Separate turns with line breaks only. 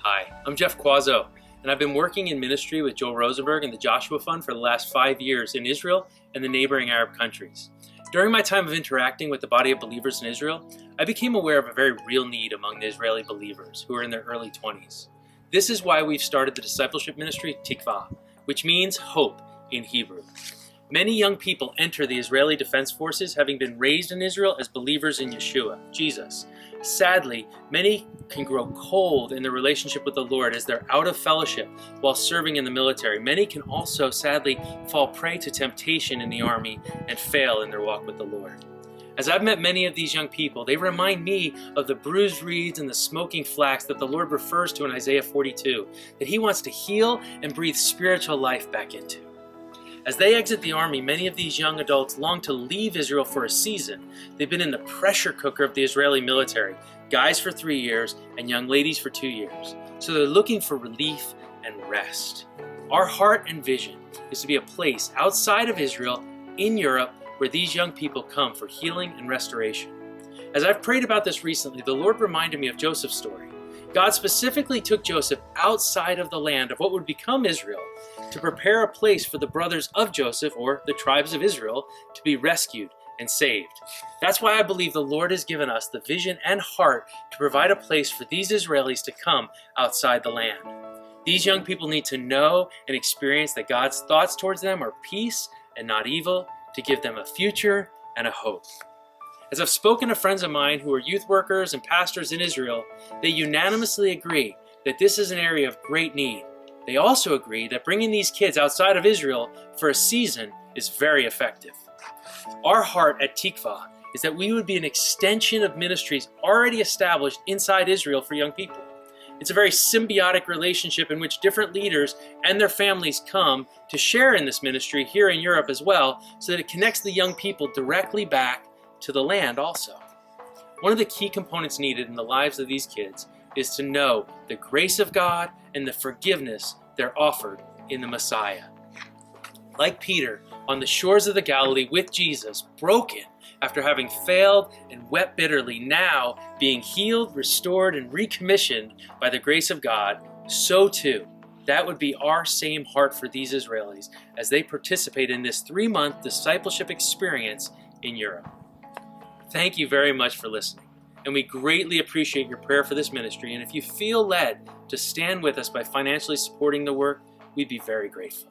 Hi, I'm Jeff Cuozzo, and I've been working in ministry with Joel Rosenberg and the Joshua Fund for the last 5 years in Israel and the neighboring Arab countries. During my time of interacting with the body of believers in Israel, I became aware of a very real need among the Israeli believers who are in their early 20s. This is why we've started the discipleship ministry Tikvah, which means hope in Hebrew. Many young people enter the Israeli Defense Forces having been raised in Israel as believers in Yeshua, Jesus. Sadly, many can grow cold in their relationship with the Lord as they're out of fellowship while serving in the military. Many can also, sadly, fall prey to temptation in the army and fail in their walk with the Lord. As I've met many of these young people, they remind me of the bruised reeds and the smoking flax that the Lord refers to in Isaiah 42, that He wants to heal and breathe spiritual life back into. As they exit the army, many of these young adults long to leave Israel for a season. They've been in the pressure cooker of the Israeli military, guys for 3 years and young ladies for 2 years. So they're looking for relief and rest. Our heart and vision is to be a place outside of Israel, in Europe, where these young people come for healing and restoration. As I've prayed about this recently, the Lord reminded me of Joseph's story. God specifically took Joseph outside of the land of what would become Israel to prepare a place for the brothers of Joseph, or the tribes of Israel, to be rescued and saved. That's why I believe the Lord has given us the vision and heart to provide a place for these Israelis to come outside the land. These young people need to know and experience that God's thoughts towards them are peace and not evil, to give them a future and a hope. As I've spoken to friends of mine who are youth workers and pastors in Israel, they unanimously agree that this is an area of great need. They also agree that bringing these kids outside of Israel for a season is very effective. Our heart at Tikvah is that we would be an extension of ministries already established inside Israel for young people. It's a very symbiotic relationship in which different leaders and their families come to share in this ministry here in Europe as well, so that it connects the young people directly back to the land also. One of the key components needed in the lives of these kids is to know the grace of God and the forgiveness they're offered in the Messiah. Like Peter on the shores of the Galilee with Jesus, broken after having failed and wept bitterly, now being healed, restored, and recommissioned by the grace of God, so too, that would be our same heart for these Israelis as they participate in this 3-month discipleship experience in Europe. Thank you very much for listening, and we greatly appreciate your prayer for this ministry. And if you feel led to stand with us by financially supporting the work, we'd be very grateful.